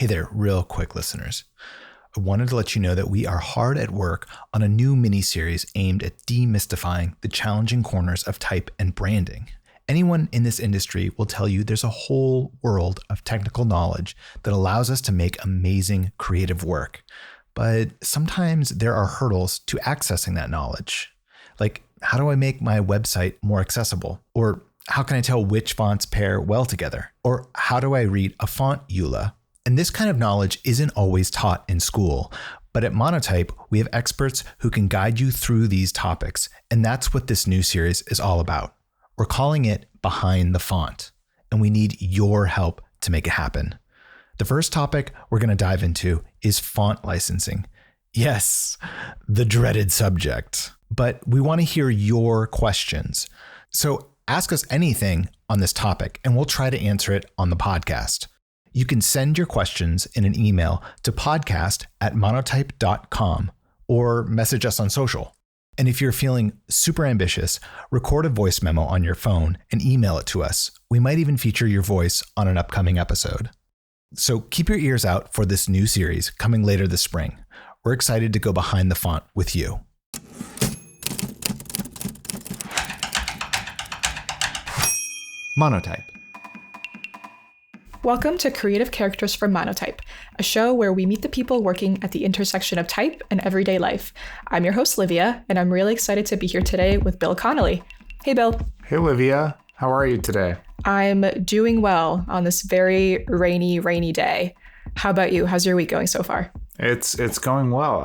Hey there, real quick listeners. I wanted to let you know that we are hard at work on a new mini-series aimed at demystifying the challenging corners of type and branding. Anyone in this industry will tell you there's a whole world of technical knowledge that allows us to make amazing creative work. But sometimes there are hurdles to accessing that knowledge. Like, how do I make my website more accessible? Or how can I tell which fonts pair well together? Or how do I read a font EULA? And this kind of knowledge isn't always taught in school, but at Monotype, we have experts who can guide you through these topics, and that's what this new series is all about. We're calling it Behind the Font, and we need your help to make it happen. The first topic we're going to dive into is font licensing. Yes, the dreaded subject. But we want to hear your questions. So ask us anything on this topic, and we'll try to answer it on the podcast. You can send your questions in an email to podcast@monotype.com or message us on social. And if you're feeling super ambitious, record a voice memo on your phone and email it to us. We might even feature your voice on an upcoming episode. So keep your ears out for this new series coming later this spring. We're excited to go behind the font with you. Monotype. Welcome to Creative Characters from Monotype, a show where we meet the people working at the intersection of type and everyday life. I'm your host, Livia, and I'm really excited to be here today with Bill Connolly. Hey, Bill. Hey, Livia. How are you today? I'm doing well on this very rainy day. How about you? How's your week going so far? It's going well.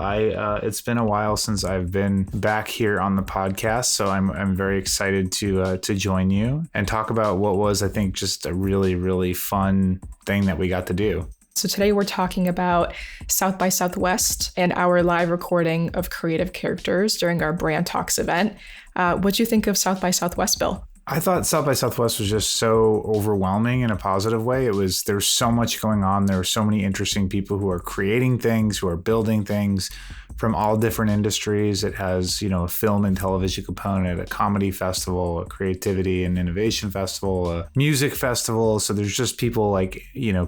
It's been a while since I've been back here on the podcast, so I'm very excited to join you and talk about what was, I think, just a really fun thing that we got to do. So today we're talking about South by Southwest and our live recording of Creative Characters during our Brand Talks event. What'd you think of South by Southwest, Bill? I thought South by Southwest was just so overwhelming in a positive way. There's so much going on. There were so many interesting people who are creating things, who are building things from all different industries. It has, a film and television component, a comedy festival, a creativity and innovation festival, a music festival. So there's just people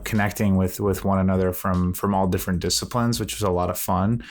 connecting with one another from all different disciplines, which was a lot of fun.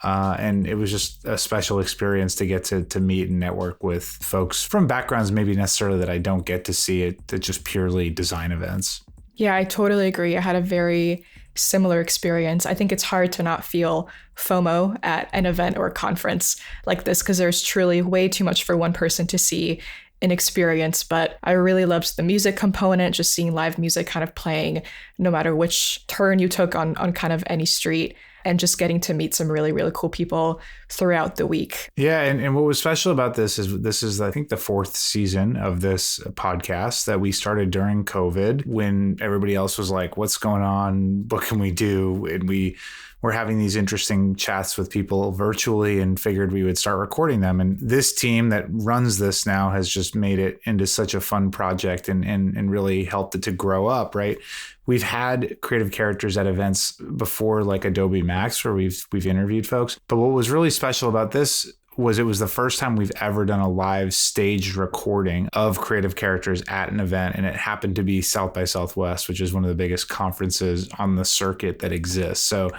And it was just a special experience to get to meet and network with folks from backgrounds maybe necessarily that I don't get to see at just purely design events. Yeah, I totally agree. I had a very similar experience. I think it's hard to not feel FOMO at an event or a conference like this because there's truly way too much for one person to see and experience. But I really loved the music component, just seeing live music kind of playing no matter which turn you took on kind of any street, and just getting to meet some really cool people throughout the week. Yeah. And what was special about this is, I think, the fourth season of this podcast that we started during COVID when everybody else was like, what's going on? What can we do? And we were having these interesting chats with people virtually and figured we would start recording them. And this team that runs this now has just made it into such a fun project and really helped it to grow up, right? We've had creative characters at events before, like Adobe Max, where we've interviewed folks. But what was really special about this was it was the first time we've ever done a live staged recording of creative characters at an event. And it happened to be South by Southwest, which is one of the biggest conferences on the circuit that exists. So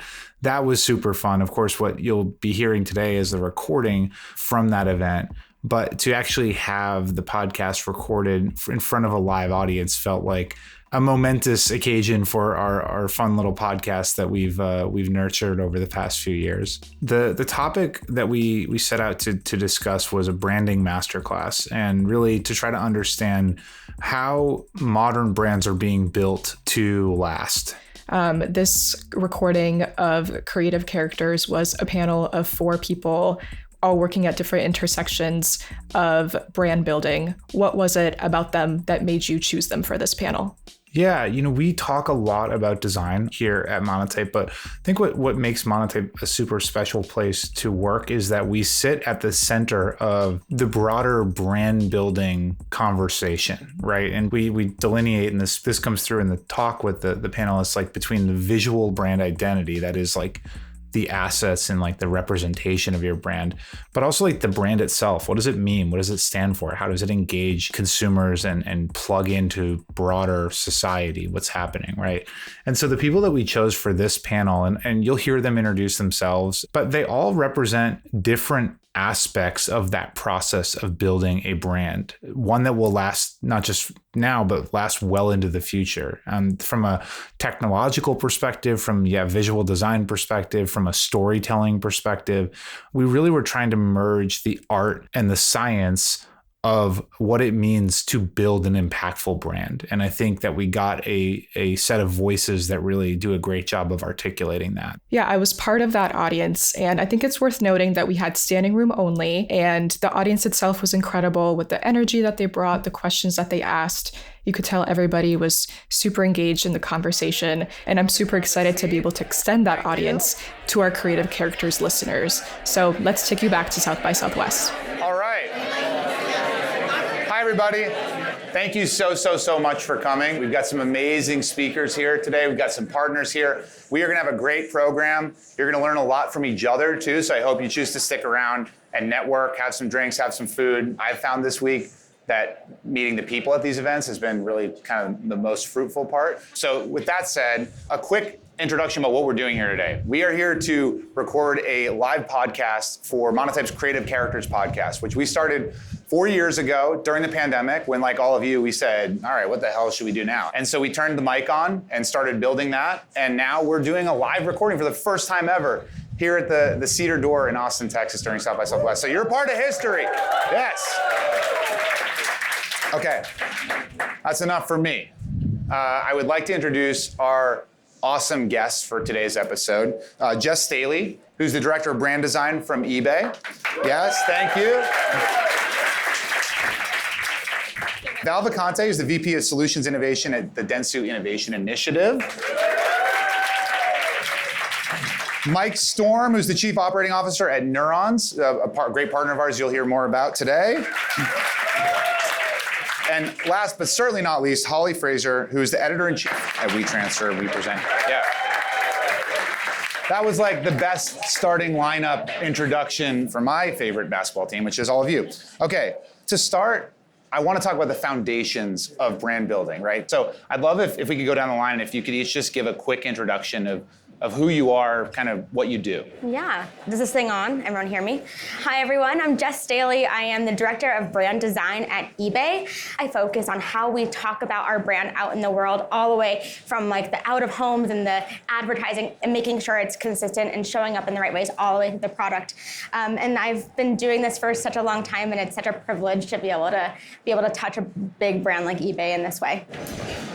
that was super fun. Of course, what you'll be hearing today is the recording from that event. But to actually have the podcast recorded in front of a live audience felt like a momentous occasion for our fun little podcast that we've nurtured over the past few years. The topic that we set out to discuss was a branding masterclass, and really to try to understand how modern brands are being built to last. This recording of Creative Characters was a panel of 4 people all working at different intersections of brand building. What was it about them that made you choose them for this panel? Yeah, we talk a lot about design here at Monotype, but I think what makes Monotype a super special place to work is that we sit at the center of the broader brand building conversation, right? And we delineate, and this comes through in the talk with the panelists, like between the visual brand identity, that is like the assets and like the representation of your brand, but also like the brand itself. What does it mean? What does it stand for? How does it engage consumers and plug into broader society? What's happening, right? And so the people that we chose for this panel, and you'll hear them introduce themselves, but they all represent different aspects of that process of building a brand, one that will last not just now, but last well into the future. From a technological perspective, from visual design perspective, from a storytelling perspective, we really were trying to merge the art and the science of what it means to build an impactful brand. And I think that we got a set of voices that really do a great job of articulating that. Yeah, I was part of that audience. And I think it's worth noting that we had standing room only, and the audience itself was incredible with the energy that they brought, the questions that they asked. You could tell everybody was super engaged in the conversation. And I'm super excited to be able to extend that audience to our Creative Characters listeners. So let's take you back to South by Southwest. All right. Hi, everybody. Thank you so much for coming. We've got some amazing speakers here today. We've got some partners here. We are going to have a great program. You're going to learn a lot from each other, too. So I hope you choose to stick around and network, have some drinks, have some food. I've found this week that meeting the people at these events has been really kind of the most fruitful part. So with that said, a quick introduction about what we're doing here today. We are here to record a live podcast for Monotype's Creative Characters podcast, which we started 4 years ago during the pandemic when, like all of you, we said, all right, what the hell should we do now? And so we turned the mic on and started building that. And now we're doing a live recording for the first time ever here at the Cedar Door in Austin, Texas during South by Southwest. So you're a part of history. Yes. Okay, that's enough for me. I would like to introduce our awesome guests for today's episode. Jess Staley, who's the Director of Brand Design from eBay. Yes, thank you. Val Vicante is the VP of Solutions Innovation at the Dentsu Innovation Initiative. Mike Storm, who's the Chief Operating Officer at Neurons, a great partner of ours you'll hear more about today. And last but certainly not least, Holly Fraser, who is the editor-in-chief at WeTransfer. We present. Yeah. That was like the best starting lineup introduction for my favorite basketball team, which is all of you. Okay, to start, I want to talk about the foundations of brand building, right? So I'd love if we could go down the line and if you could each just give a quick introduction of who you are, kind of what you do. Yeah. Does this thing on? Everyone hear me? Hi, everyone. I'm Jess Staley. I am the Director of Brand Design at eBay. I focus on how we talk about our brand out in the world, all the way from like the out of homes and the advertising and making sure it's consistent and showing up in the right ways all the way to the product. And I've been doing this for such a long time, and it's such a privilege to be able to touch a big brand like eBay in this way.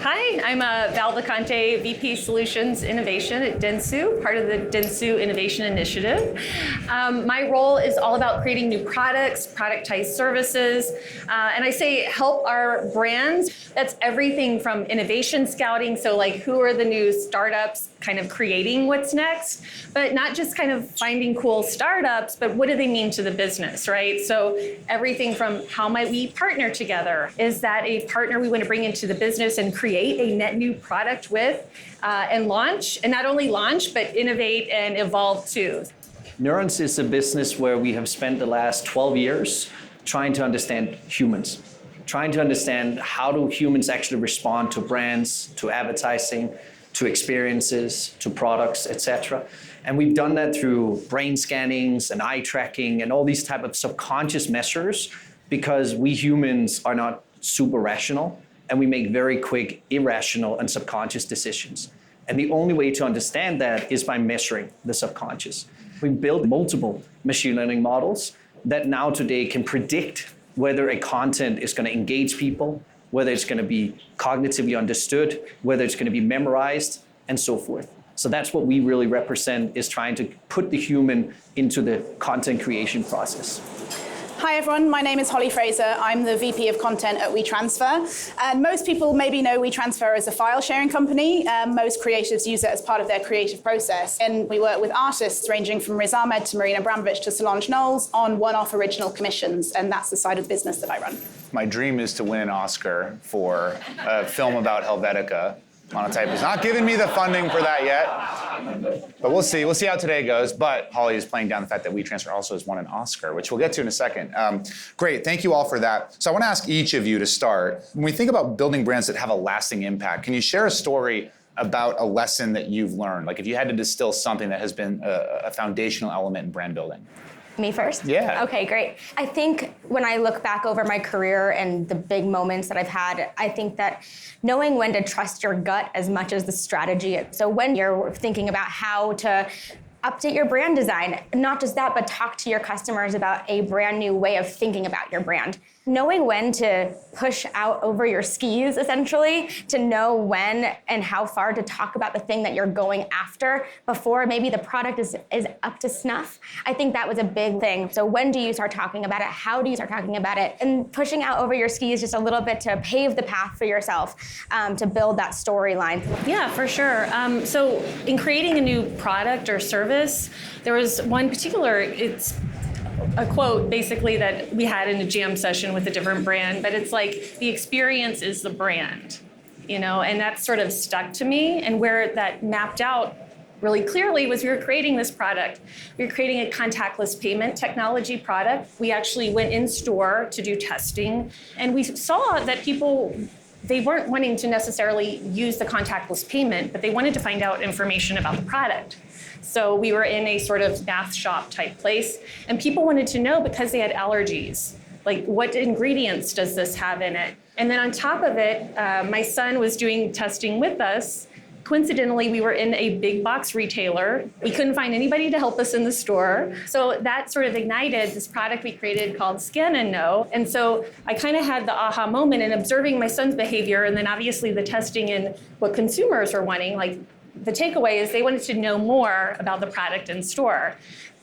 Hi, I'm Val Vicante, VP Solutions Innovation at Dentsu, part of the Dentsu Innovation Initiative. My role is all about creating new products, productized services, and I say help our brands. That's everything from innovation scouting, so like who are the new startups kind of creating what's next, but not just kind of finding cool startups, but what do they mean to the business, right? So everything from how might we partner together? Is that a partner we want to bring into the business and create a net new product with and launch, and not only launch, but innovate and evolve too. Neurons is a business where we have spent the last 12 years trying to understand humans, trying to understand how do humans actually respond to brands, to advertising, to experiences, to products, etc. And we've done that through brain scannings and eye tracking and all these type of subconscious measures, because we humans are not super rational, and we make very quick irrational and subconscious decisions. And the only way to understand that is by measuring the subconscious. We built multiple machine learning models that now today can predict whether a content is going to engage people, whether it's going to be cognitively understood, whether it's going to be memorized, and so forth. So that's what we really represent, is trying to put the human into the content creation process. Hi everyone, my name is Holly Fraser. I'm the VP of Content at WeTransfer. And most people maybe know WeTransfer as a file sharing company. Most creatives use it as part of their creative process. And we work with artists ranging from Riz Ahmed to Marina Abramovich to Solange Knowles on one-off original commissions. And that's the side of the business that I run. My dream is to win an Oscar for a film about Helvetica. Monotype is not giving me the funding for that yet. But we'll see. We'll see how today goes. But Holly is playing down the fact that WeTransfer also has won an Oscar, which we'll get to in a second. Great. Thank you all for that. So I want to ask each of you to start. When we think about building brands that have a lasting impact, can you share a story about a lesson that you've learned? Like if you had to distill something that has been a foundational element in brand building. Me first? Yeah. Okay, great. I think when I look back over my career and the big moments that I've had, I think that knowing when to trust your gut as much as the strategy. So when you're thinking about how to update your brand design, not just that, but talk to your customers about a brand new way of thinking about your brand. Knowing when to push out over your skis, essentially, to know when and how far to talk about the thing that you're going after before maybe the product is up to snuff. I think that was a big thing. So when do you start talking about it? How do you start talking about it? And pushing out over your skis just a little bit to pave the path for yourself, to build that storyline. Yeah, for sure. So in creating a new product or service, there was one particular, it's a quote basically that we had in a jam session with a different brand, but it's like the experience is the brand, you know, and that sort of stuck to me. And where that mapped out really clearly was we were creating this product. We were creating a contactless payment technology product. We actually went in store to do testing, and we saw that people, they weren't wanting to necessarily use the contactless payment, but they wanted to find out information about the product. So we were in a sort of math shop type place, and people wanted to know because they had allergies, like what ingredients does this have in it? And then on top of it, my son was doing testing with us. Coincidentally, we were in a big box retailer. We couldn't find anybody to help us in the store. So that sort of ignited this product we created called Scan and Know. And so I kind of had the aha moment in observing my son's behavior, and then obviously the testing and what consumers were wanting. Like the takeaway is they wanted to know more about the product in store.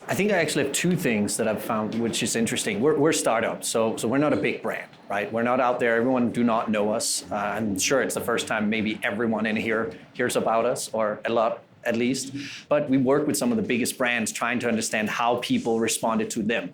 I think I actually have two things that I've found, which is interesting. We're startups, so we're not a big brand, right? We're not out there. Everyone do not know us. I'm sure it's the first time maybe everyone in here hears about us, or a lot at least. But we work with some of the biggest brands trying to understand how people responded to them.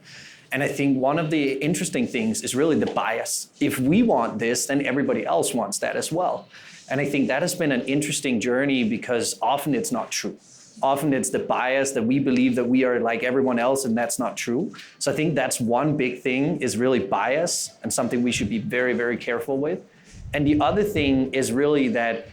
And I think one of the interesting things is really the bias. If we want this, then everybody else wants that as well. And I think that has been an interesting journey because often it's not true. Often it's the bias that we believe that we are like everyone else, and that's not true. So I think that's one big thing, is really bias, and something we should be very, very careful with. And the other thing is really that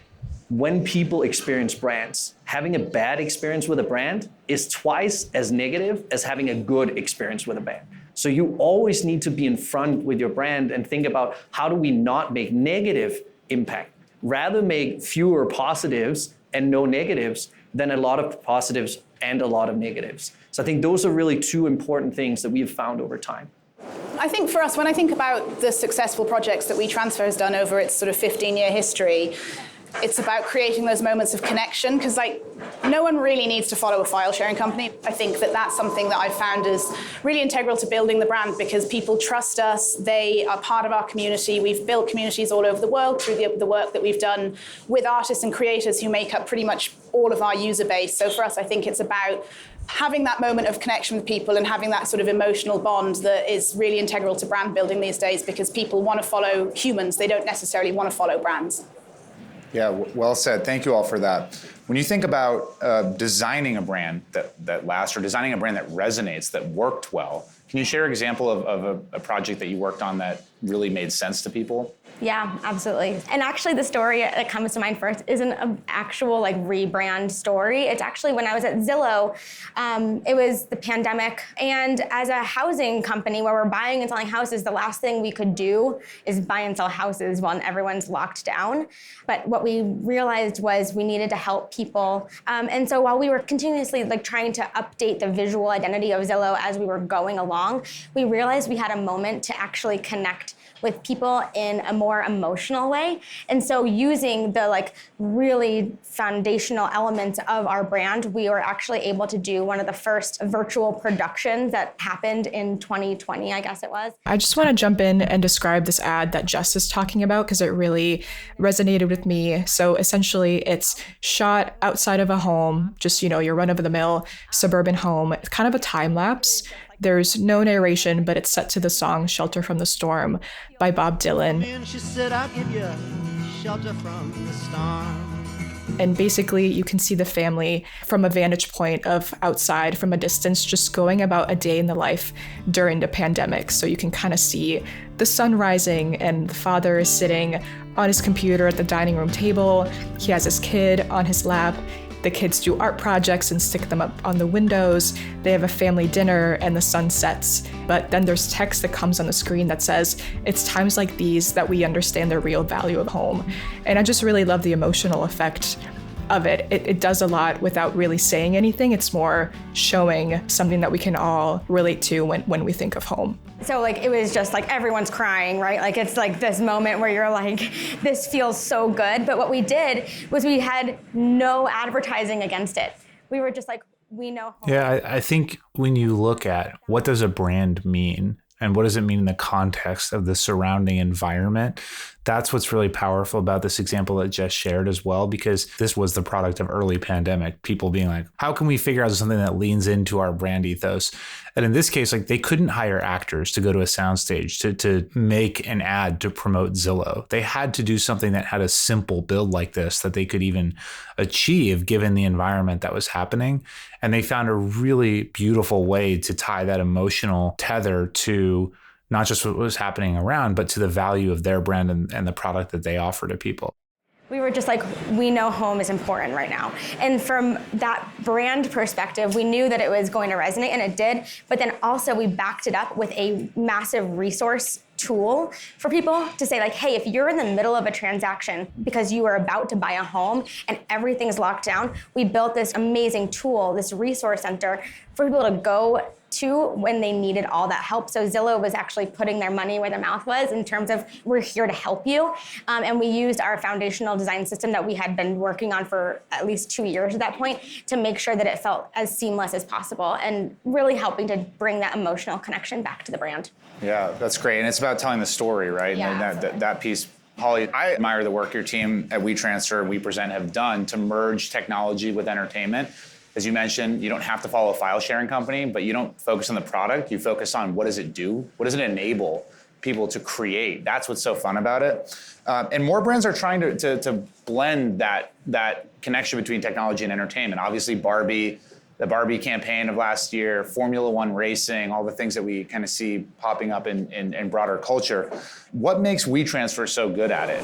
when people experience brands, having a bad experience with a brand is twice as negative as having a good experience with a brand. So you always need to be in front with your brand and think about how do we not make negative impact, rather make fewer positives and no negatives than a lot of positives and a lot of negatives. So I think those are really two important things that we have found over time. I think for us, when I think about the successful projects that WeTransfer has done over its sort of 15-year history, it's about creating those moments of connection, because no one really needs to follow a file sharing company. I think that that's something that I've found is really integral to building the brand, because people trust us, they are part of our community. We've built communities all over the world through the work that we've done with artists and creators who make up pretty much all of our user base. So for us, I think it's about having that moment of connection with people and having that sort of emotional bond that is really integral to brand building these days, because people want to follow humans. They don't necessarily want to follow brands. Yeah, well said. Thank you all for that. When you think about designing a brand that lasts, or designing a brand that resonates, that worked well, can you share an example of a project that you worked on that really made sense to people? Yeah, absolutely. And actually the story that comes to mind first isn't an actual rebrand story. It's actually when I was at Zillow, it was the pandemic. And as a housing company where we're buying and selling houses, the last thing we could do is buy and sell houses while everyone's locked down. But what we realized was we needed to help people. And so while we were continuously trying to update the visual identity of Zillow as we were going along, we realized we had a moment to actually connect with people in a more emotional way. And so using the really foundational elements of our brand, we were actually able to do one of the first virtual productions that happened in 2020, I guess it was. I just want to jump in and describe this ad that Jess is talking about, because it really resonated with me. So essentially it's shot outside of a home, just, your run-of-the-mill suburban home. It's kind of a time lapse. There's no narration, but it's set to the song Shelter from the Storm by Bob Dylan. She said, I'll give you shelter from the storm. And basically, you can see the family from a vantage point of outside from a distance, just going about a day in the life during the pandemic. So you can kind of see the sun rising, and the father is sitting on his computer at the dining room table. He has his kid on his lap. The kids do art projects and stick them up on the windows. They have a family dinner and the sun sets. But then there's text that comes on the screen that says, it's times like these that we understand the real value of home. And I just really love the emotional effect of it. It does a lot without really saying anything. It's more showing something that we can all relate to when we think of home. So like it was just like everyone's crying, right? Like it's like this moment where you're like, this feels so good. But what we did was we had no advertising against it. We were just like, we know home. Yeah, I think when you look at what does a brand mean and what does it mean in the context of the surrounding environment, that's what's really powerful about this example that Jess shared as well, because this was the product of early pandemic. People being like, how can we figure out something that leans into our brand ethos? And in this case, like they couldn't hire actors to go to a soundstage to make an ad to promote Zillow. They had to do something that had a simple build like this that they could even achieve given the environment that was happening. And they found a really beautiful way to tie that emotional tether to not just what was happening around, but to the value of their brand and the product that they offer to people. We were just like, we know home is important right now. And from that brand perspective, we knew that it was going to resonate, and it did. But then also we backed it up with a massive resource tool for people to say like, hey, if you're in the middle of a transaction because you are about to buy a home and everything's locked down, we built this amazing tool, this resource center for people to go to when they needed all that help. So Zillow was actually putting their money where their mouth was in terms of, we're here to help you. And we used our foundational design system that we had been working on for at least 2 years at that point to make sure that it felt as seamless as possible and really helping to bring that emotional connection back to the brand. Yeah, that's great. And it's about telling the story, right? Yeah, And that piece. Holly, I admire the work your team at WeTransfer, WePresent have done to merge technology with entertainment. As you mentioned, you don't have to follow a file sharing company, but you don't focus on the product. You focus on what does it do? What does it enable people to create? That's what's so fun about it. And more brands are trying to blend that connection between technology and entertainment. Obviously, the Barbie campaign of last year, Formula One racing, all the things that we kind of see popping up in broader culture. What makes WeTransfer so good at it?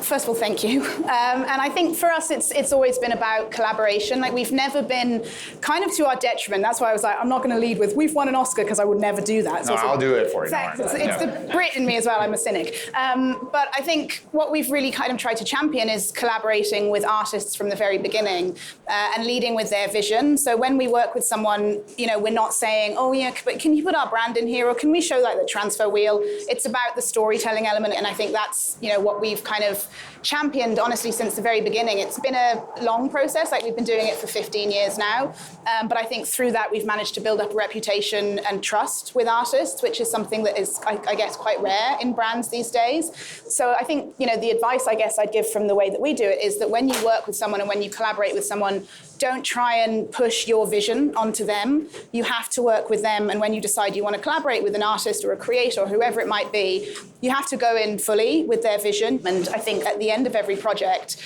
First of all, thank you. And I think for us, it's always been about collaboration. Like we've never been kind of to our detriment. That's why I was like, I'm not going to lead with, we've won an Oscar, because I would never do that. No, I'll do it for you. Exactly. It's the Brit in me as well. I'm a cynic. But I think what we've really kind of tried to champion is collaborating with artists from the very beginning and leading with their vision. So when we work with someone, we're not saying, oh yeah, but can you put our brand in here, or can we show like the transfer wheel? It's about the storytelling element, and I think that's what we've kind of championed honestly since the very beginning. It's been a long process, like we've been doing it for 15 years now, but I think through that we've managed to build up a reputation and trust with artists, which is something that is, I guess, quite rare in brands these days. So I think the advice I guess I'd give from the way that we do it is that when you work with someone and when you collaborate with someone, don't try and push your vision onto them. You have to work with them, and when you decide you want to collaborate with an artist or a creator or whoever it might be, you have to go in fully with their vision. And I think at the end of every project,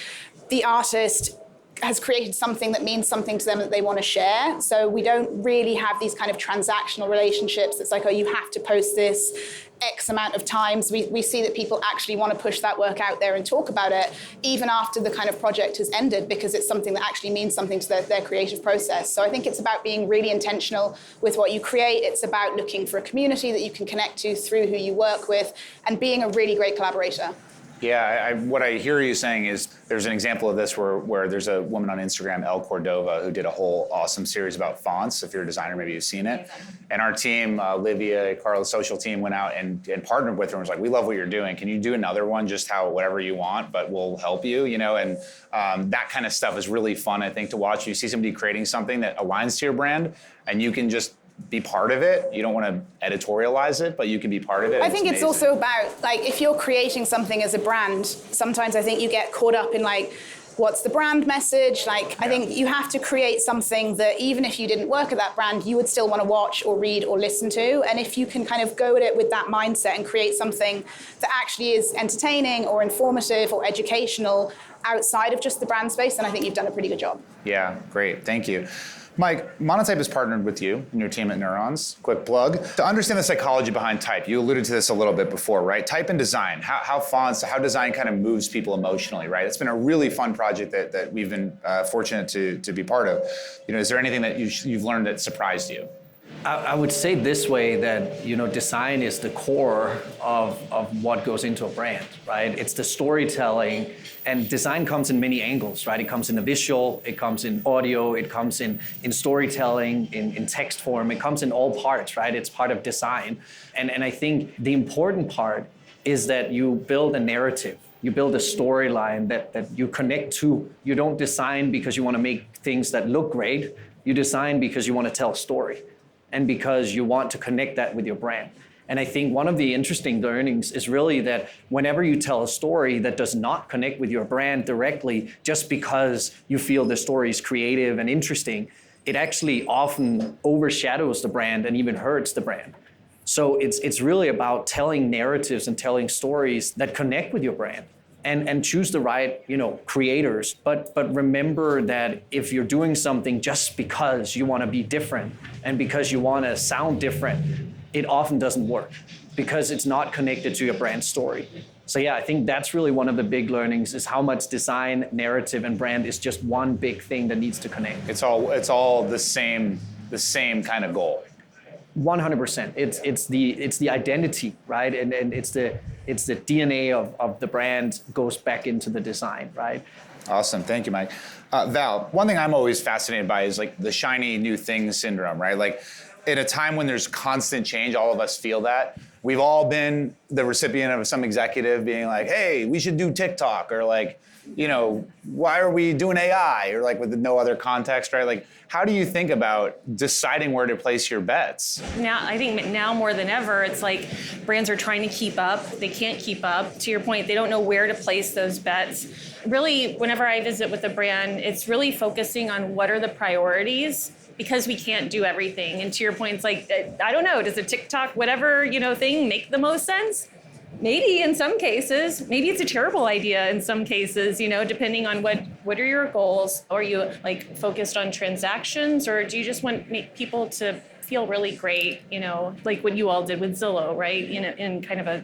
the artist has created something that means something to them that they want to share. So we don't really have these kind of transactional relationships. It's like, oh, you have to post this X amount of times. We see that people actually want to push that work out there and talk about it even after the kind of project has ended, because it's something that actually means something to their creative process. So I think it's about being really intentional with what you create. It's about looking for a community that you can connect to through who you work with and being a really great collaborator. Yeah, what I hear you saying is there's an example of this where there's a woman on Instagram, El Cordova, who did a whole awesome series about fonts. If you're a designer, maybe you've seen it. And our team, Livia, Carla's social team, went out and partnered with her and was like, we love what you're doing. Can you do another one, just whatever you want, but we'll help you, And that kind of stuff is really fun, I think, to watch. You see somebody creating something that aligns to your brand, and you can just be part of it. You don't want to editorialize it, but you can be part of it. I think it's also about, like, if you're creating something as a brand, sometimes I think you get caught up in, like, what's the brand message? Like, I think you have to create something that even if you didn't work at that brand, you would still want to watch or read or listen to. And if you can kind of go at it with that mindset and create something that actually is entertaining or informative or educational, outside of just the brand space, then I think you've done a pretty good job. Yeah, great. Thank you. Mike, Monotype has partnered with you and your team at Neurons. Quick plug. To understand the psychology behind type, you alluded to this a little bit before, right? Type and design, how fonts, how design kind of moves people emotionally, right? It's been a really fun project that we've been fortunate to be part of. Is there anything that you've learned that surprised you? I would say this way that design is the core of what goes into a brand, right? It's the storytelling, and design comes in many angles, right? It comes in the visual, it comes in audio, it comes in storytelling, in text form, it comes in all parts, right? It's part of design. And I think the important part is that you build a narrative. You build a storyline that you connect to. You don't design because you want to make things that look great. You design because you want to tell a story, and because you want to connect that with your brand. And I think one of the interesting learnings is really that whenever you tell a story that does not connect with your brand directly, just because you feel the story is creative and interesting, it actually often overshadows the brand and even hurts the brand. So it's really about telling narratives and telling stories that connect with your brand. And choose the right, creators. But remember that if you're doing something just because you want to be different and because you want to sound different, it often doesn't work because it's not connected to your brand story. So yeah, I think that's really one of the big learnings, is how much design, narrative, and brand is just one big thing that needs to connect. It's all the same kind of goal. 100%. It's the identity, right? And it's the DNA of the brand goes back into the design, right? Awesome. Thank you, Mike. Val, one thing I'm always fascinated by is like the shiny new thing syndrome, right? Like in a time when there's constant change, all of us feel that. We've all been the recipient of some executive being like, hey, we should do TikTok, or like, why are we doing AI, or like with no other context, right? Like, how do you think about deciding where to place your bets? I think now more than ever, it's like brands are trying to keep up. They can't keep up. To your point, they don't know where to place those bets. Really, whenever I visit with a brand, it's really focusing on what are the priorities, because we can't do everything. And to your point, it's like, I don't know, does a TikTok, whatever, thing make the most sense? Maybe in some cases. Maybe it's a terrible idea in some cases, depending on what are your goals. Are you like focused on transactions, or do you just want people to feel really great, like what you all did with Zillow, right? In kind of a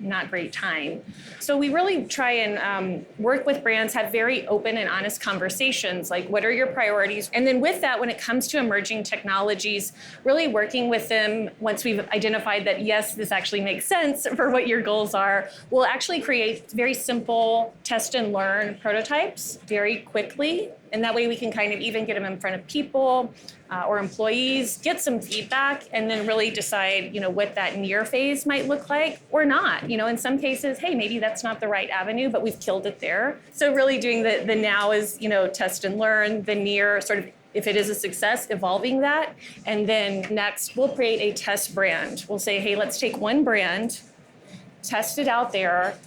not great time. So we really try and work with brands, have very open and honest conversations, like what are your priorities? And then with that, when it comes to emerging technologies, really working with them once we've identified that, yes, this actually makes sense for what your goals are, we'll actually create very simple test and learn prototypes very quickly. And that way we can kind of even get them in front of people or employees, get some feedback, and then really decide, what that near phase might look like or not. In some cases, hey, maybe that's not the right avenue, but we've killed it there. So really doing the now is, test and learn, the near sort of, if it is a success, evolving that. And then next, we'll create a test brand. We'll say, hey, let's take one brand, test it out there,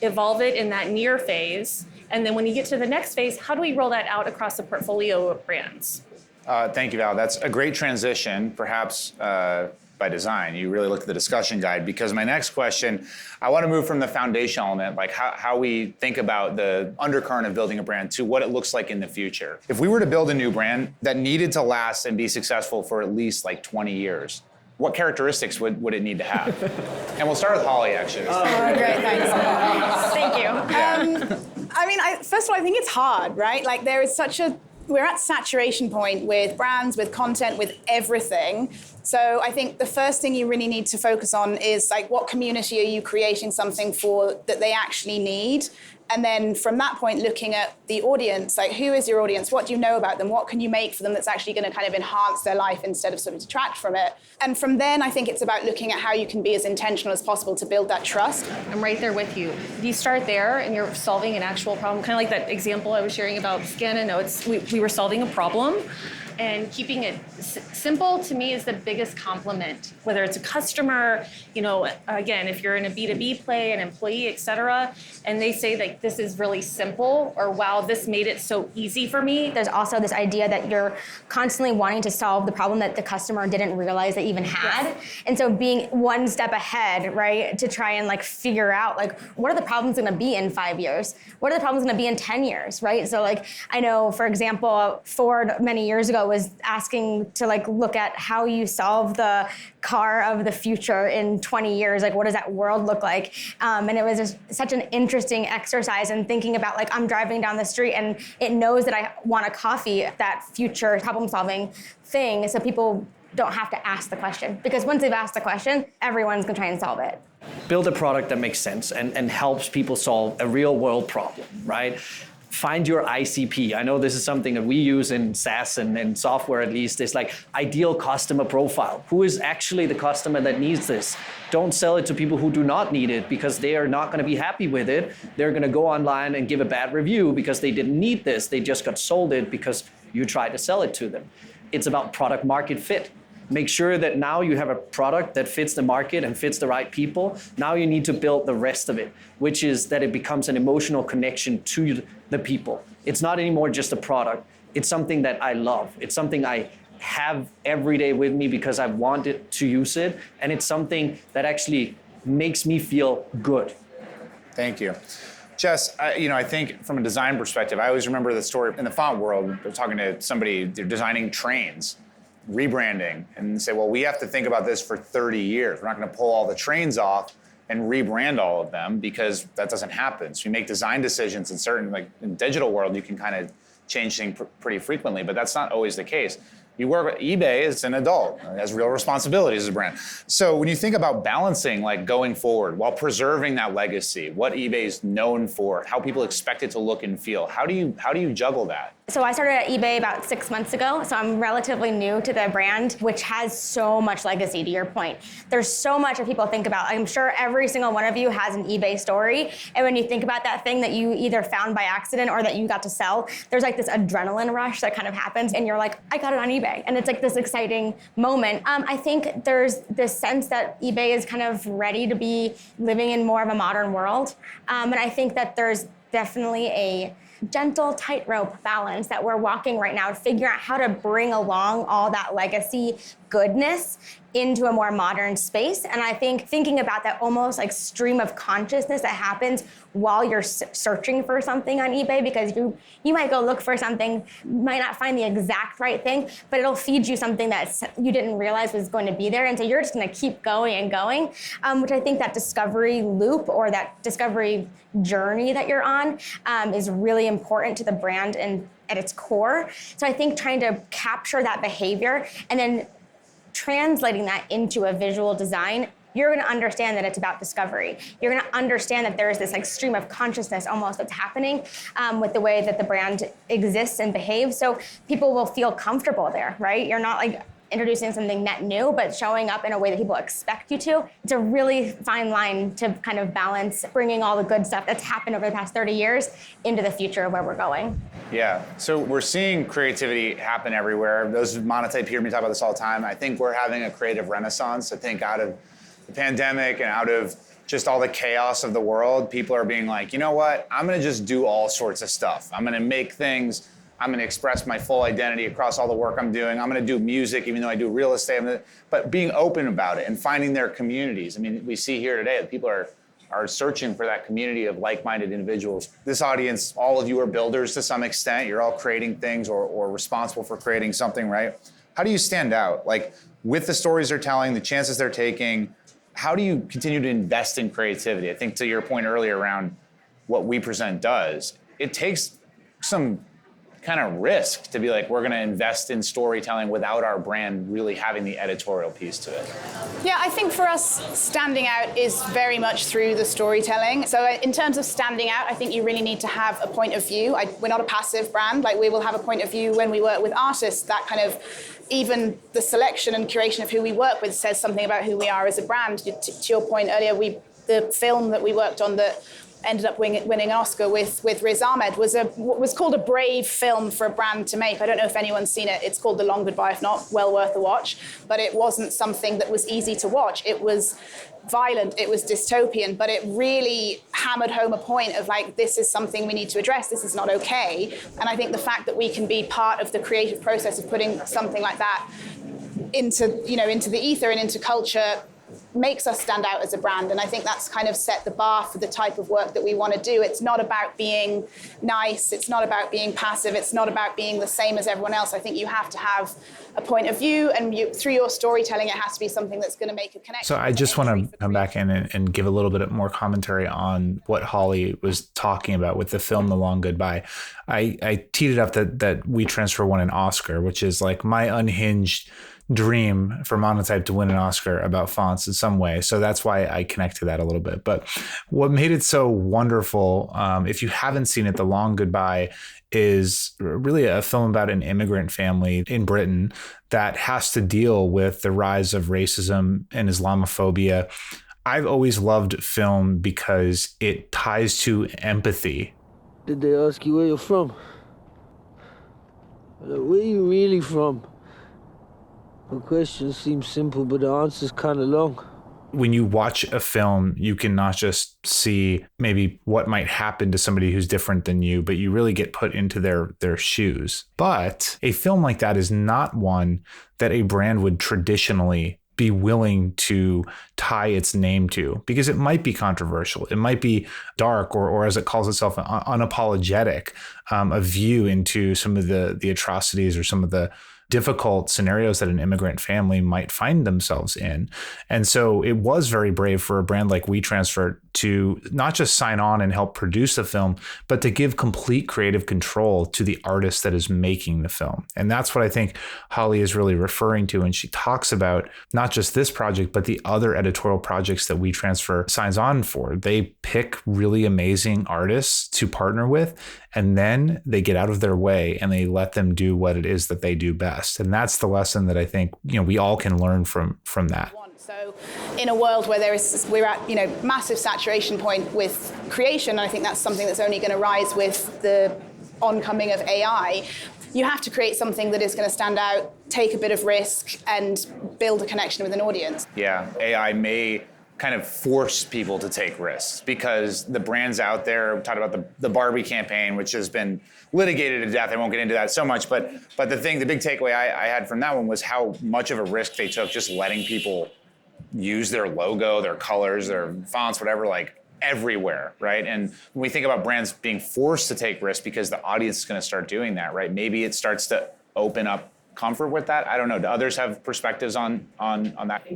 evolve it in that near phase. And then when you get to the next phase, how do we roll that out across a portfolio of brands? Thank you, Val. That's a great transition, perhaps by design. You really looked at the discussion guide, because my next question, I want to move from the foundational element, like how we think about the undercurrent of building a brand, to what it looks like in the future. If we were to build a new brand that needed to last and be successful for at least like 20 years, what characteristics would it need to have? And we'll start with Holly, actually. Great, thanks. Thank you. First of all, I think it's hard, right? Like we're at saturation point with brands, with content, with everything. So I think the first thing you really need to focus on is like, what community are you creating something for that they actually need? And then from that point, looking at the audience, like who is your audience? What do you know about them? What can you make for them that's actually going to kind of enhance their life instead of sort of detract from it? And from then, I think it's about looking at how you can be as intentional as possible to build that trust. I'm right there with you. If you start there and you're solving an actual problem, kind of like that example I was sharing about Scan and Notes, we were solving a problem. And keeping it simple to me is the biggest compliment, whether it's a customer, again, if you're in a B2B play, an employee, et cetera, and they say like, this is really simple, or wow, this made it so easy for me. There's also this idea that you're constantly wanting to solve the problem that the customer didn't realize they even had. Yes. And so being one step ahead, right, to try and like figure out like, what are the problems gonna be in 5 years? What are the problems gonna be in 10 years, right? So like, I know, for example, Ford many years ago was asking to like look at how you solve the car of the future in 20 years. Like, what does that world look like? And it was just such an interesting exercise in thinking about like, I'm driving down the street and it knows that I want a coffee, that future problem solving thing. So people don't have to ask the question, because once they've asked the question, everyone's gonna try and solve it. Build a product that makes sense and helps people solve a real world problem, right? Find your ICP. I know this is something that we use in SaaS and software at least. It's like ideal customer profile. Who is actually the customer that needs this? Don't sell it to people who do not need it, because they are not gonna be happy with it. They're gonna go online and give a bad review because they didn't need this. They just got sold it because you tried to sell it to them. It's about product market fit. Make sure that now you have a product that fits the market and fits the right people. Now you need to build the rest of it, which is that it becomes an emotional connection to the people. It's not anymore just a product. It's something that I love. It's something I have every day with me because I wanted to use it. And it's something that actually makes me feel good. Thank you. Jess, I think from a design perspective, I always remember the story in the font world. I was talking to somebody, they're designing trains, rebranding, and say, well, we have to think about this for 30 years. We're not going to pull all the trains off and rebrand all of them, because that doesn't happen. So you make design decisions in certain, like in digital world, you can kind of change things pretty frequently, but that's not always the case. You work at eBay, it's an adult, it has real responsibilities as a brand. So when you think about balancing, like going forward while preserving that legacy, what eBay is known for, how people expect it to look and feel, how do you juggle that? So I started at eBay about 6 months ago, so I'm relatively new to the brand, which has so much legacy, to your point. There's so much that people think about. I'm sure every single one of you has an eBay story, and when you think about that thing that you either found by accident or that you got to sell, there's like this adrenaline rush that kind of happens, and you're like, I got it on eBay, and it's like this exciting moment. I think there's this sense that eBay is kind of ready to be living in more of a modern world, and I think that there's definitely a gentle tightrope balance that we're walking right now to figure out how to bring along all that legacy goodness into a more modern space. And I think thinking about that almost like stream of consciousness that happens while you're searching for something on eBay, because you might go look for something, might not find the exact right thing, but it'll feed you something that you didn't realize was going to be there. And so you're just going to keep going and going, which I think that discovery loop or that discovery journey that you're on is really important to the brand and at its core. So I think trying to capture that behavior and then translating that into a visual design, you're going to understand that it's about discovery. You're going to understand that there is this like stream of consciousness almost that's happening with the way that the brand exists and behaves. So people will feel comfortable there, right? You're not like introducing something net new, but showing up in a way that people expect you to. It's a really fine line to kind of balance bringing all the good stuff that's happened over the past 30 years into the future of where we're going. Yeah, so we're seeing creativity happen everywhere. Those of Monotype hear me talk about this all the time. I think we're having a creative renaissance. I think out of the pandemic and out of just all the chaos of the world, people are being like, you know what? I'm gonna just do all sorts of stuff. I'm gonna make things. I'm going to express my full identity across all the work I'm doing. I'm going to do music, even though I do real estate. But being open about it and finding their communities. I mean, we see here today that people are searching for that community of like-minded individuals. This audience, all of you are builders to some extent. You're all creating things or responsible for creating something, right? How do you stand out? Like, with the stories they're telling, the chances they're taking, how do you continue to invest in creativity? I think to your point earlier around what We Present does, it takes some kind of risk to be like, we're going to invest in storytelling without our brand really having the editorial piece to it. Yeah, I think for us, standing out is very much through the storytelling. So in terms of standing out, I think you really need to have a point of view. We're not a passive brand. Like, we will have a point of view when we work with artists. That kind of, even the selection and curation of who we work with says something about who we are as a brand. To your point earlier, the film that we worked on that ended up winning an Oscar with Riz Ahmed, was called a brave film for a brand to make. I don't know if anyone's seen it. It's called The Long Goodbye. If not, well worth a watch. But it wasn't something that was easy to watch. It was violent, it was dystopian, but it really hammered home a point of like, this is something we need to address, this is not okay. And I think the fact that we can be part of the creative process of putting something like that into the ether and into culture makes us stand out as a brand. And I think that's kind of set the bar for the type of work that we want to do. It's not about being nice, it's not about being passive, it's not about being the same as everyone else. I think you have to have a point of view, and through your storytelling, it has to be something that's going to make a connection. So I just want to come back in and give a little bit more commentary on what Holly was talking about with the film The Long Goodbye. I teed it up that WeTransfer won an Oscar, which is like my unhinged dream for Monotype to win an Oscar about fonts in some way. So that's why I connect to that a little bit. But what made it so wonderful, if you haven't seen it, The Long Goodbye is really a film about an immigrant family in Britain that has to deal with the rise of racism and Islamophobia. I've always loved film because it ties to empathy. Did they ask you where you're from? Where are you really from? The question seems simple, but the answer's kind of long. When you watch a film, you can not just see maybe what might happen to somebody who's different than you, but you really get put into their shoes. But a film like that is not one that a brand would traditionally be willing to tie its name to, because it might be controversial. It might be dark, or as it calls itself, unapologetic, a view into some of the atrocities or some of the difficult scenarios that an immigrant family might find themselves in. And so it was very brave for a brand like WeTransfer to not just sign on and help produce the film, but to give complete creative control to the artist that is making the film. And that's what I think Holly is really referring to. And she talks about not just this project, but the other editorial projects that WeTransfer signs on for. They pick really amazing artists to partner with, and then they get out of their way and they let them do what it is that they do best. And that's the lesson that I think, we all can learn from that. So in a world where we're at, massive saturation point with creation, and I think that's something that's only going to rise with the oncoming of AI, you have to create something that is going to stand out, take a bit of risk, and build a connection with an audience. Yeah, AI may kind of force people to take risks, because the brands out there, we talked about the Barbie campaign, which has been litigated to death. I won't get into that so much, but the big takeaway I had from that one was how much of a risk they took just letting people use their logo, their colors, their fonts, whatever, like everywhere, right? And when we think about brands being forced to take risks because the audience is going to start doing that, right? Maybe it starts to open up comfort with that. I don't know. Do others have perspectives on that?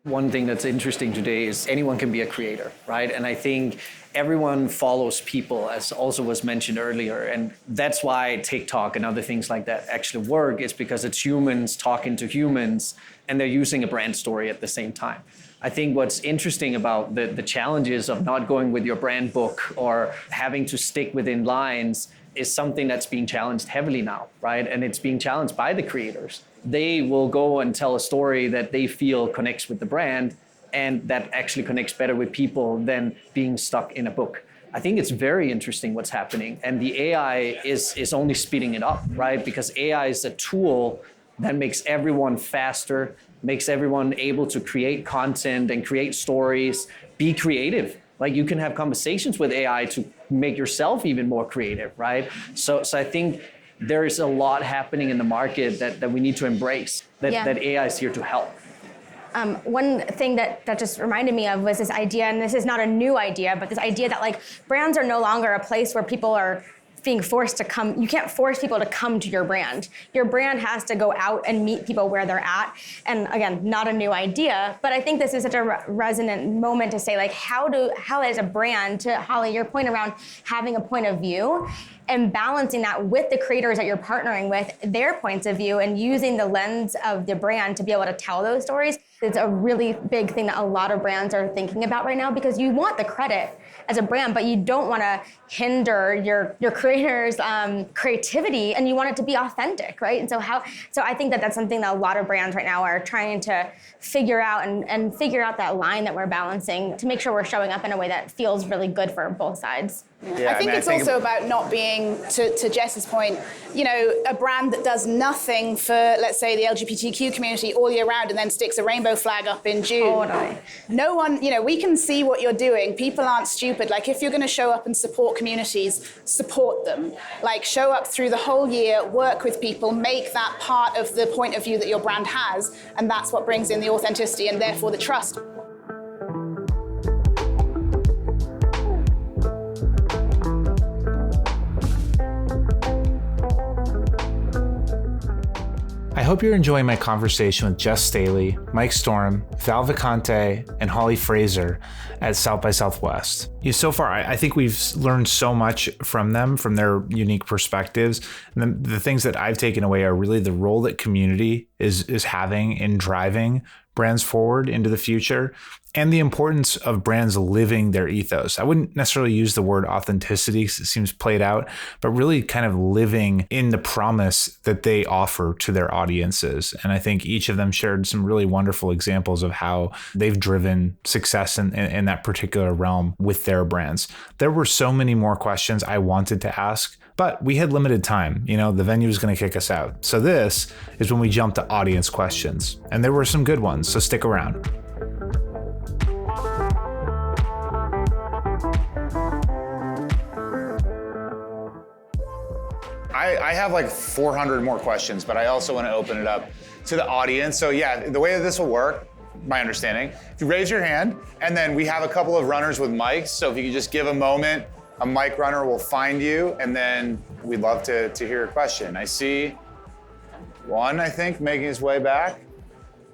One thing that's interesting today is anyone can be a creator, right? And I think everyone follows people, as also was mentioned earlier. And that's why TikTok and other things like that actually work, is because it's humans talking to humans and they're using a brand story at the same time. I think what's interesting about the challenges of not going with your brand book or having to stick within lines is something that's being challenged heavily now, right? And it's being challenged by the creators. They will go and tell a story that they feel connects with the brand and that actually connects better with people than being stuck in a book. I think it's very interesting what's happening. And the AI is only speeding it up, right? Because AI is a tool that makes everyone faster, makes everyone able to create content and create stories, be creative. Like you can have conversations with AI to make yourself even more creative, right? So I think there is a lot happening in the market that we need to embrace, that AI is here to help. One thing that just reminded me of was this idea, and this is not a new idea, but this idea that like brands are no longer a place where people are being forced to come. You can't force people to come to your brand. Your brand has to go out and meet people where they're at. And again, not a new idea, but I think this is such a resonant moment to say, like, how as a brand, to Holly, your point around having a point of view, and balancing that with the creators that you're partnering with, their points of view, and using the lens of the brand to be able to tell those stories. It's a really big thing that a lot of brands are thinking about right now, because you want the credit as a brand, but you don't want to hinder your creators' creativity, and you want it to be authentic, right? And so I think that that's something that a lot of brands right now are trying to figure out and figure out that line that we're balancing to make sure we're showing up in a way that feels really good for both sides. Yeah, I think it's also about not being, to Jess's point, a brand that does nothing for, let's say, the LGBTQ community all year round and then sticks a rainbow flag up in June. Totally. No one, we can see what you're doing. People aren't stupid. Like, if you're going to show up and support communities, support them. Like, show up through the whole year, work with people, make that part of the point of view that your brand has, and that's what brings in the authenticity and therefore the trust. I hope you're enjoying my conversation with Jess Staley, Mike Storm, Val Vicante, and Holly Fraser at South by Southwest. So far, I think we've learned so much from them, from their unique perspectives. And the things that I've taken away are really the role that community is having in driving brands forward into the future, and the importance of brands living their ethos. I wouldn't necessarily use the word authenticity because it seems played out, but really kind of living in the promise that they offer to their audiences. And I think each of them shared some really wonderful examples of how they've driven success in that particular realm with their brands. There were so many more questions I wanted to ask, but we had limited time. The venue was going to kick us out. So this is when we jump to audience questions. And there were some good ones, so stick around. I have like 400 more questions, but I also want to open it up to the audience. So yeah, the way that this will work, my understanding, if you raise your hand, and then we have a couple of runners with mics. So if you could just give a moment, a mic runner will find you, and then we'd love to hear your question. I see one, I think, making his way back.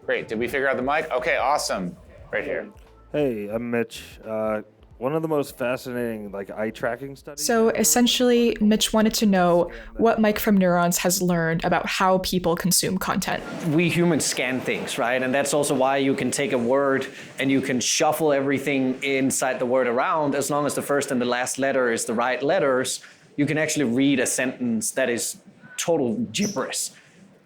Great, did we figure out the mic? Okay, awesome, right here. Hey, I'm Mitch. One of the most fascinating eye tracking studies. So essentially, Mitch wanted to know what Mike from Neurons has learned about how people consume content. We humans scan things, right? And that's also why you can take a word and you can shuffle everything inside the word around. As long as the first and the last letter is the right letters, you can actually read a sentence that is total gibberish.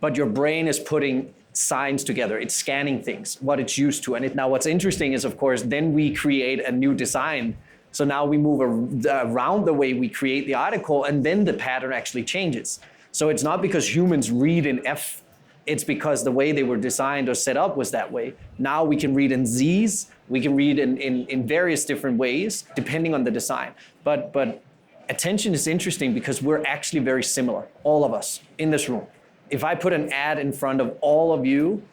But your brain is putting signs together. It's scanning things, what it's used to. And now what's interesting is, of course, then we create a new design. So now we move around the way we create the article, and then the pattern actually changes. So it's not because humans read in F, it's because the way they were designed or set up was that way. Now we can read in Z's, we can read in various different ways, depending on the design. But attention is interesting because we're actually very similar, all of us in this room. If I put an ad in front of all of you,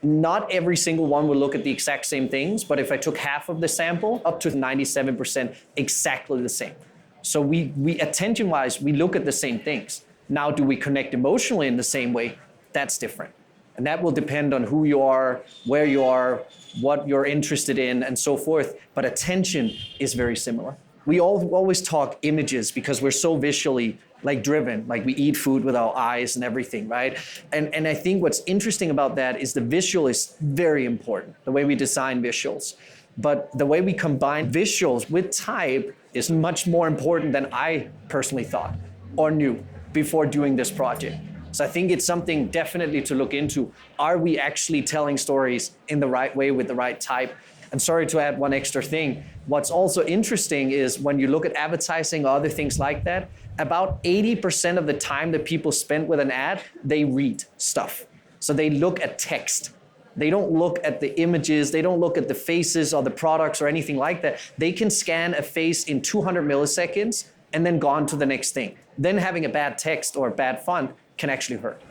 not every single one will look at the exact same things, but if I took half of the sample, up to 97% exactly the same. So we attention-wise, we look at the same things. Now, do we connect emotionally in the same way? That's different. And that will depend on who you are, where you are, what you're interested in, and so forth. But attention is very similar. We always talk images because we're so visually driven, we eat food with our eyes and everything, right? And I think what's interesting about that is the visual is very important, the way we design visuals. But the way we combine visuals with type is much more important than I personally thought or knew before doing this project. So I think it's something definitely to look into. Are we actually telling stories in the right way with the right type? And sorry to add one extra thing. What's also interesting is when you look at advertising or other things like that, about 80% of the time that people spend with an ad, they read stuff. So they look at text. They don't look at the images. They don't look at the faces or the products or anything like that. They can scan a face in 200 milliseconds and then go on to the next thing. Then having a bad text or a bad font can actually hurt.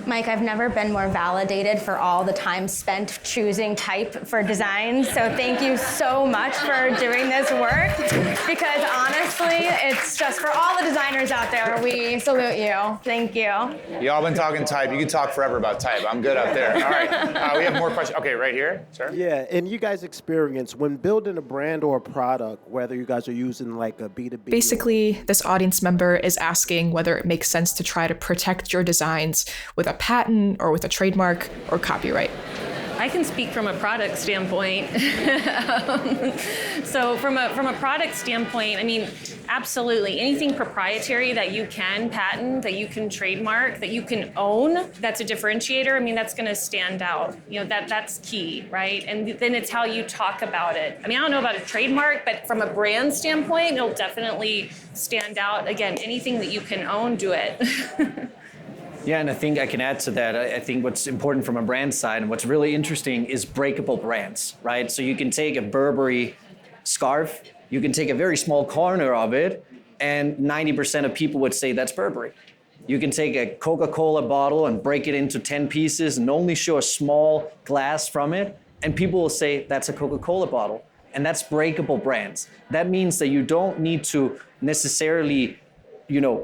Mike, I've never been more validated for all the time spent choosing type for designs. So thank you so much for doing this work, because honestly, it's just for all the designers out there, we salute you. Thank you. Y'all been talking type. You can talk forever about type. I'm good up there. All right, we have more questions. Okay, right here, sir. Yeah, and you guys' experience when building a brand or a product, whether you guys are using like a B2B. Basically, this audience member is asking whether it makes sense to try to protect your designs with a patent or with a trademark or copyright. I can speak from a product standpoint. So from a product standpoint, I mean, absolutely. Anything proprietary that you can patent, that you can trademark, that you can own, that's a differentiator. I mean, that's going to stand out. You know, that's key, right? And then it's how you talk about it. I mean, I don't know about a trademark, but from a brand standpoint, it'll definitely stand out. Again, anything that you can own, do it. Yeah, and I think I can add to that. I think what's important from a brand side and what's really interesting is breakable brands, right? So you can take a Burberry scarf, you can take a very small corner of it, and 90% of people would say that's Burberry. You can take a Coca-Cola bottle and break it into 10 pieces and only show a small glass from it, and people will say that's a Coca-Cola bottle. And that's breakable brands. That means that you don't need to necessarily,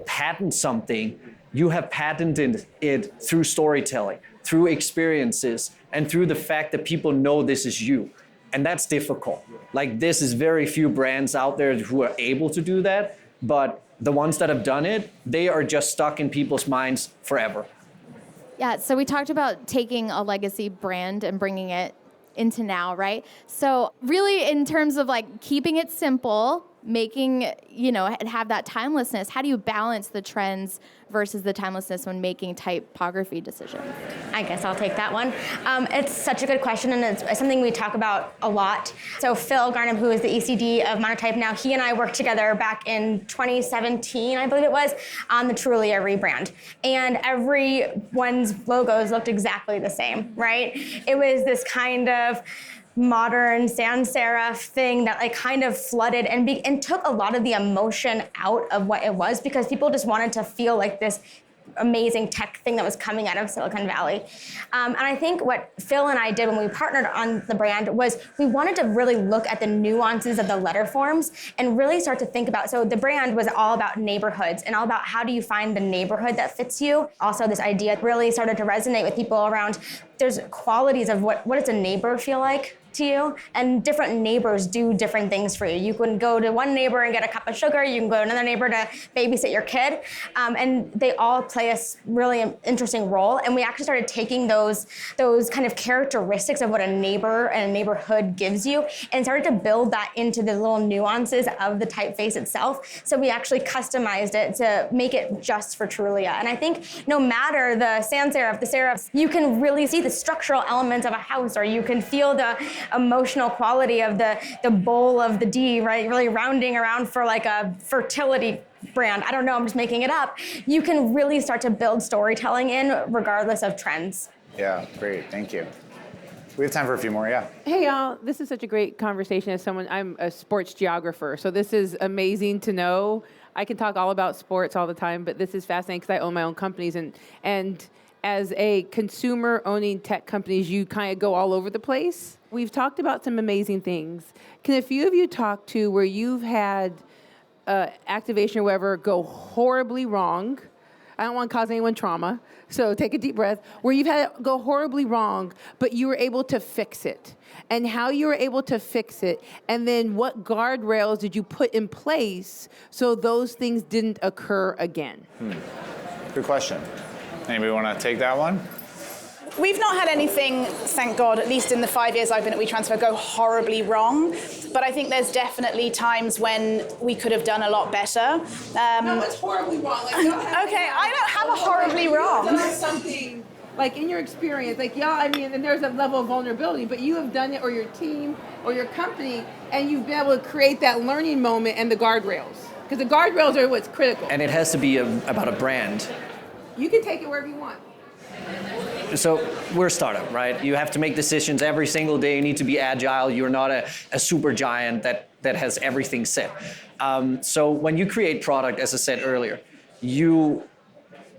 patent something. You have patented it through storytelling, through experiences, and through the fact that people know this is you. And that's difficult. Like, this is very few brands out there who are able to do that, but the ones that have done it, they are just stuck in people's minds forever. Yeah, so we talked about taking a legacy brand and bringing it into now, right? So really in terms of like keeping it simple, making, have that timelessness, how do you balance the trends versus the timelessness when making typography decisions? I guess I'll take that one. It's such a good question, and it's something we talk about a lot. So Phil Garnham, who is the ECD of Monotype now, he and I worked together back in 2017, I believe it was, on the Trulia rebrand. And everyone's logos looked exactly the same, right? It was this kind of modern sans serif thing that like kind of flooded and took a lot of the emotion out of what it was, because people just wanted to feel like this amazing tech thing that was coming out of Silicon Valley. And I think what Phil and I did when we partnered on the brand was we wanted to really look at the nuances of the letter forms and really start to think about, so the brand was all about neighborhoods and all about how do you find the neighborhood that fits you. Also, this idea really started to resonate with people around, there's qualities of what does a neighbor feel like to you, and different neighbors do different things for you. You can go to one neighbor and get a cup of sugar, you can go to another neighbor to babysit your kid, and they all play a really interesting role. And we actually started taking those kind of characteristics of what a neighbor and a neighborhood gives you and started to build that into the little nuances of the typeface itself. So we actually customized it to make it just for Trulia. And I think no matter the sans serif, the serifs, you can really see the structural elements of a house, or you can feel the emotional quality of the bowl of the D, right? Really rounding around for like a fertility brand. I don't know, I'm just making it up. You can really start to build storytelling in regardless of trends. Yeah, great, thank you. We have time for a few more, yeah. Hey y'all, this is such a great conversation. I'm a sports geographer, so this is amazing to know. I can talk all about sports all the time, but this is fascinating because I own my own companies, and as a consumer owning tech companies, you kind of go all over the place. We've talked about some amazing things. Can a few of you talk to where you've had activation or whatever go horribly wrong? I don't want to cause anyone trauma, so take a deep breath. Where you've had it go horribly wrong, but you were able to fix it, and how you were able to fix it, and then what guardrails did you put in place so those things didn't occur again? Good question. Anybody want to take that one? We've not had anything, thank God, at least in the 5 years I've been at WeTransfer, go horribly wrong. But I think there's definitely times when we could have done a lot better. No, it's horribly wrong. Like, okay, I don't have a horribly wrong. You've done something, like in your experience, like, and there's a level of vulnerability, but you have done it, or your team, or your company, and you've been able to create that learning moment and the guardrails. Because the guardrails are what's critical. And it has to be about a brand. You can take it wherever you want. So we're a startup, right? You have to make decisions every single day. You need to be agile. You're not a super giant that has everything set. So when you create product, as I said earlier, you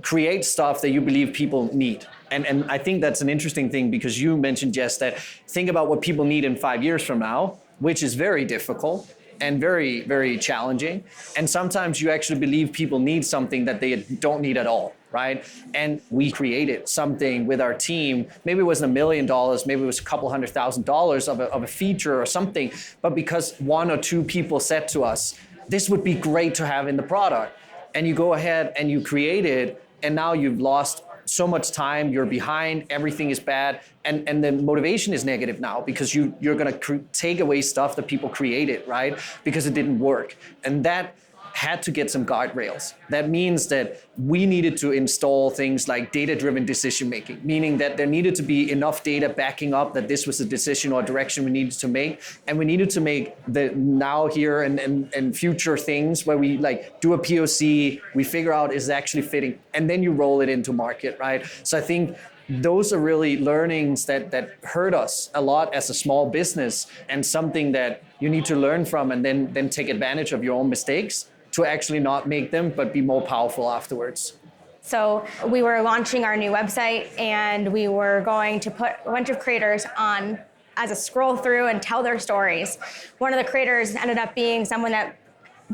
create stuff that you believe people need. And I think that's an interesting thing, because you mentioned, Jess, that think about what people need in 5 years from now, which is very difficult and very, very challenging. And sometimes you actually believe people need something that they don't need at all, right? And we created something with our team. Maybe it wasn't $1 million, maybe it was a couple $100,000 of a feature or something, but because 1 or 2 people said to us, this would be great to have in the product. And you go ahead and you create it, and now you've lost so much time, you're behind, everything is bad, and the motivation is negative now, because you're gonna take away stuff that people created, right? Because it didn't work. And that had to get some guardrails. That means that we needed to install things like data-driven decision-making, meaning that there needed to be enough data backing up that this was a decision or direction we needed to make. And we needed to make the now, here, and future things where we like do a POC, we figure out is it actually fitting, and then you roll it into market, right? So I think those are really learnings that hurt us a lot as a small business, and something that you need to learn from, and then take advantage of your own mistakes to actually not make them, but be more powerful afterwards. So we were launching our new website, and we were going to put a bunch of creators on as a scroll through and tell their stories. One of the creators ended up being someone that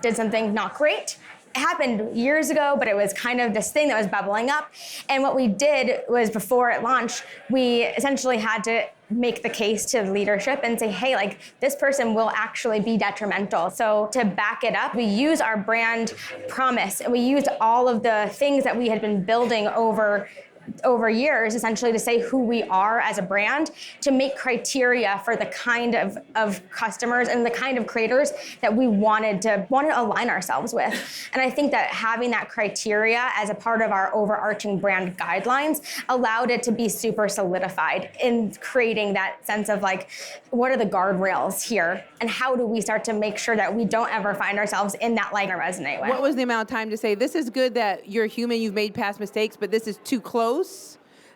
did something not great. It happened years ago, but it was kind of this thing that was bubbling up. And what we did was, before it launched, we essentially had to make the case to leadership and say, hey, like, this person will actually be detrimental. So to back it up, we use our brand promise, and we used all of the things that we had been building over years, essentially, to say who we are as a brand, to make criteria for the kind of customers and the kind of creators that we wanted to align ourselves with. And I think that having that criteria as a part of our overarching brand guidelines allowed it to be super solidified in creating that sense of like, what are the guardrails here, and how do we start to make sure that we don't ever find ourselves in that like resonate with. What was the amount of time to say, this is good that you're human, you've made past mistakes, but this is too close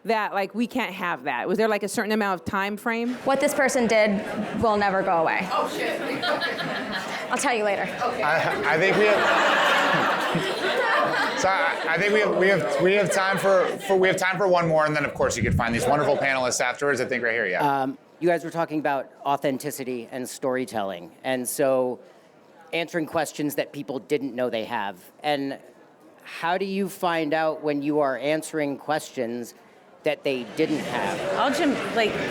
that like we can't have that? Was there like a certain amount of time frame? What this person did will never go away. Oh shit. I'll tell you later. Okay. I think we have. So I think we have time for one more, and then of course you could find these wonderful panelists afterwards. I think right here, yeah. You guys were talking about authenticity and storytelling, and so answering questions that people didn't know they have. And how do you find out when you are answering questions that they didn't have?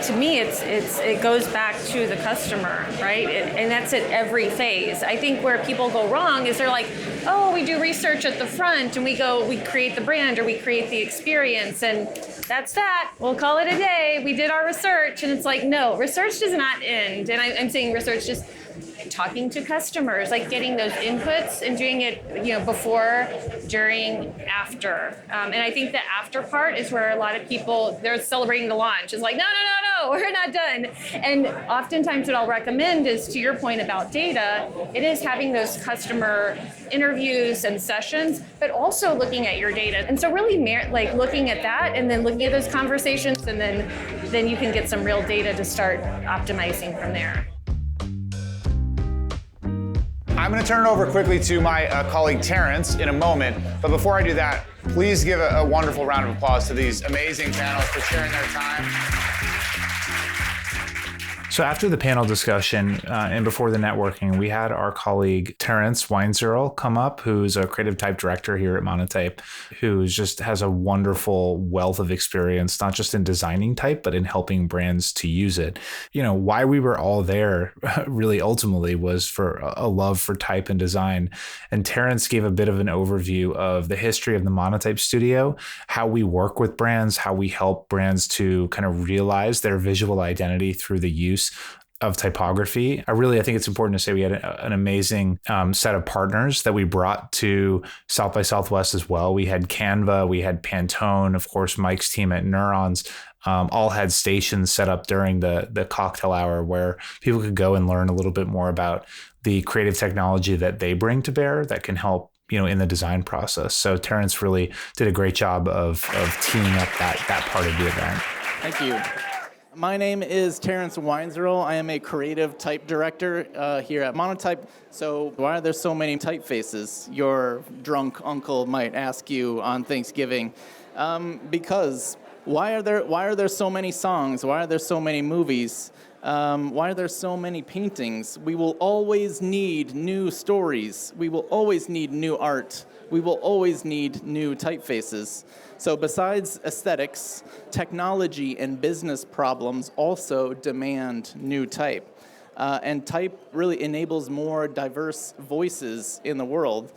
To me, it goes back to the customer, right? And that's at every phase. I think where people go wrong is they're like, oh, we do research at the front, and we create the brand, or we create the experience, and that's that. We'll call it a day. We did our research, and it's like, no, research does not end. And I'm saying research just talking to customers, like getting those inputs and doing it, before, during, after. And I think the after part is where a lot of people, they're celebrating the launch. It's like, no, we're not done. And oftentimes what I'll recommend is, to your point about data, it is having those customer interviews and sessions, but also looking at your data. And so really looking at that, and then looking at those conversations, and then you can get some real data to start optimizing from there. I'm going to turn it over quickly to my colleague Terrence in a moment, but before I do that, please give a wonderful round of applause to these amazing panelists for sharing their time. So after the panel discussion and before the networking, we had our colleague Terrence Weinzierl come up, who's a creative type director here at Monotype, who just has a wonderful wealth of experience, not just in designing type, but in helping brands to use it. Why we were all there really ultimately was for a love for type and design. And Terrence gave a bit of an overview of the history of the Monotype studio, how we work with brands, how we help brands to kind of realize their visual identity through the use of typography. I think it's important to say we had an amazing set of partners that we brought to South by Southwest as well. We had Canva, we had Pantone, of course, Mike's team at Neurons, all had stations set up during the cocktail hour where people could go and learn a little bit more about the creative technology that they bring to bear that can help in the design process. So Terrence really did a great job of teeing up that part of the event. Thank you. My name is Terrence Weinzerl. I am a creative type director here at Monotype. So why are there so many typefaces? Your drunk uncle might ask you on Thanksgiving. Because why are there so many songs? Why are there so many movies? Why are there so many paintings? We will always need new stories. We will always need new art. We will always need new typefaces. So besides aesthetics, technology and business problems also demand new type. And type really enables more diverse voices in the world.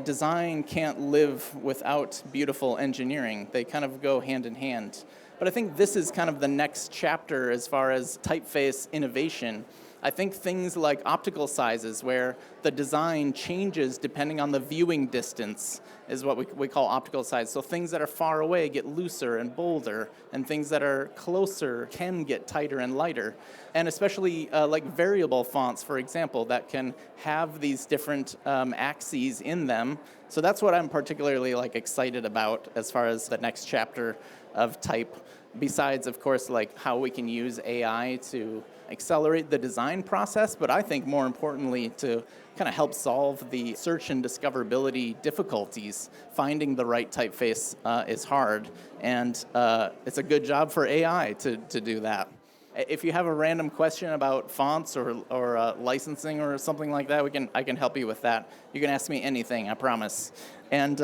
Design can't live without beautiful engineering. They kind of go hand in hand. But I think this is kind of the next chapter as far as typeface innovation. I think things like optical sizes, where the design changes depending on the viewing distance, is what we call optical size. So things that are far away get looser and bolder, and things that are closer can get tighter and lighter. And especially like variable fonts, for example, that can have these different axes in them. So that's what I'm particularly excited about as far as the next chapter of type. Besides, of course, how we can use AI to accelerate the design process, but I think more importantly to kind of help solve the search and discoverability difficulties. Finding the right typeface is hard, and it's a good job for AI to do that. If you have a random question about fonts or licensing or something like that, I can help you with that. You can ask me anything, I promise. And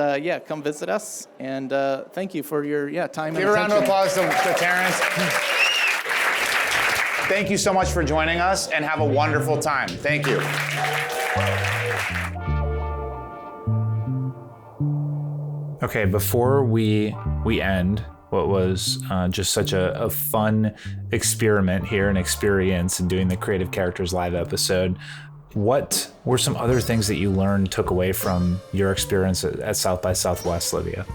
come visit us. And thank you for your time. Give a round of applause to Terrence. Thank you so much for joining us, and have a wonderful time. Thank you. Okay, before we end what was just such a fun experiment here and experience in doing the Creative Characters Live episode, what were some other things that you learned, took away from your experience at South by Southwest, Livia?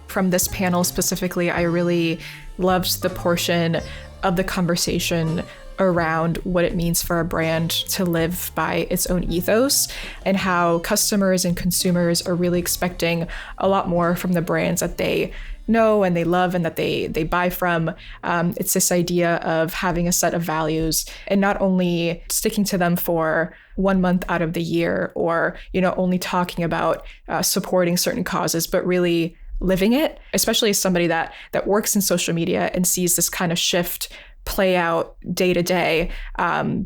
From this panel specifically, I really loved the portion of the conversation around what it means for a brand to live by its own ethos, and how customers and consumers are really expecting a lot more from the brands that they know and they love and that they buy from. It's this idea of having a set of values and not only sticking to them for 1 month out of the year, or only talking about supporting certain causes, but really living it, especially as somebody that works in social media and sees this kind of shift play out day to day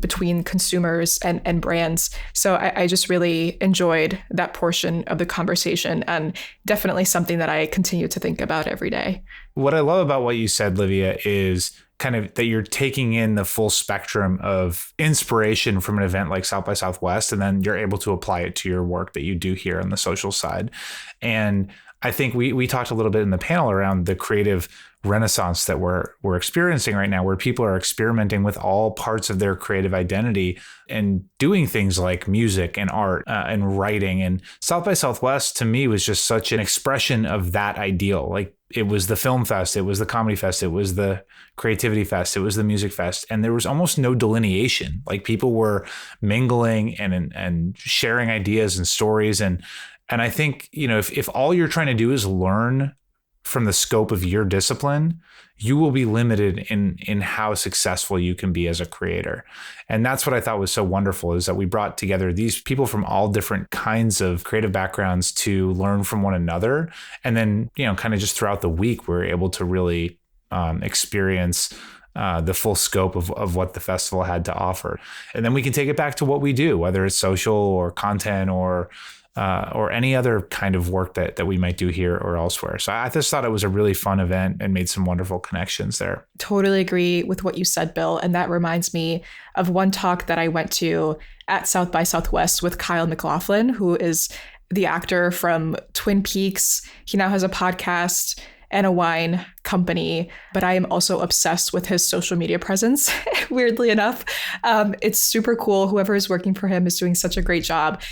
between consumers and brands. So I just really enjoyed that portion of the conversation, and definitely something that I continue to think about every day. What I love about what you said, Livia, is kind of that you're taking in the full spectrum of inspiration from an event like South by Southwest, and then you're able to apply it to your work that you do here on the social side. And I think we talked a little bit in the panel around the creative renaissance that we're experiencing right now, where people are experimenting with all parts of their creative identity and doing things like music and art and writing. And South by Southwest to me was just such an expression of that ideal. Like, it was the film fest, it was the comedy fest, it was the creativity fest, it was the music fest, and there was almost no delineation. Like, people were mingling and sharing ideas and stories. And I think, if all you're trying to do is learn from the scope of your discipline, you will be limited in how successful you can be as a creator. And that's what I thought was so wonderful, is that we brought together these people from all different kinds of creative backgrounds to learn from one another. And then, kind of just throughout the week, we're able to really experience the full scope of what the festival had to offer. And then we can take it back to what we do, whether it's social or content or any other kind of work that we might do here or elsewhere. So I just thought it was a really fun event and made some wonderful connections there. Totally agree with what you said, Bill. And that reminds me of one talk that I went to at South by Southwest with Kyle MacLachlan, who is the actor from Twin Peaks. He now has a podcast and a wine company, but I am also obsessed with his social media presence, weirdly enough. It's super cool. Whoever is working for him is doing such a great job.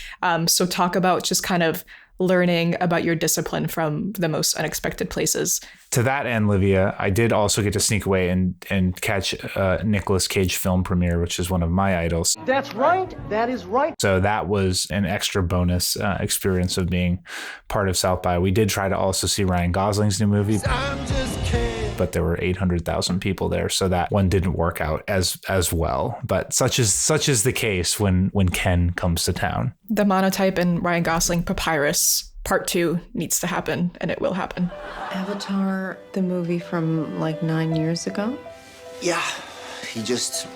So talk about just kind of learning about your discipline from the most unexpected places. To that end, Livia, I did also get to sneak away and catch a Nicolas Cage film premiere, which is one of my idols. That's right. That is right. So that was an extra bonus experience of being part of South by. We did try to also see Ryan Gosling's new movie, but there were 800,000 people there. So that one didn't work out as well. But such is the case when Ken comes to town. The Monotype and Ryan Gosling Papyrus Part 2 needs to happen, and it will happen. Avatar, the movie from like 9 years ago? Yeah, he just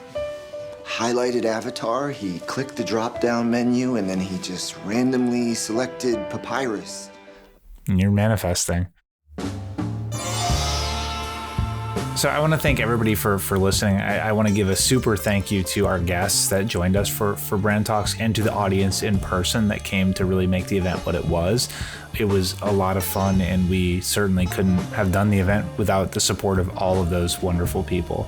highlighted Avatar, he clicked the drop-down menu, and then he just randomly selected Papyrus. And you're manifesting. So I want to thank everybody for listening. I want to give a super thank you to our guests that joined us for Brand Talks, and to the audience in person that came to really make the event what it was. It was a lot of fun, and we certainly couldn't have done the event without the support of all of those wonderful people.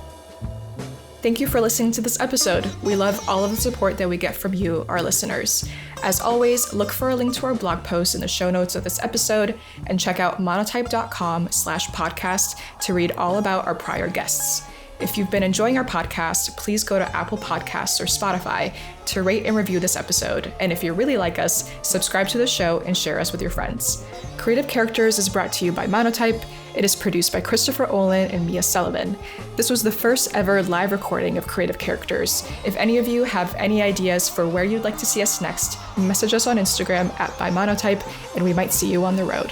Thank you for listening to this episode. We love all of the support that we get from you, our listeners. As always, look for a link to our blog post in the show notes of this episode, and check out monotype.com/podcast to read all about our prior guests. If you've been enjoying our podcast, please go to Apple Podcasts or Spotify to rate and review this episode. And if you really like us, subscribe to the show and share us with your friends. Creative Characters is brought to you by Monotype. It is produced by Christopher Olin and Mia Sullivan. This was the first ever live recording of Creative Characters. If any of you have any ideas for where you'd like to see us next, message us on Instagram @bymonotype, and we might see you on the road.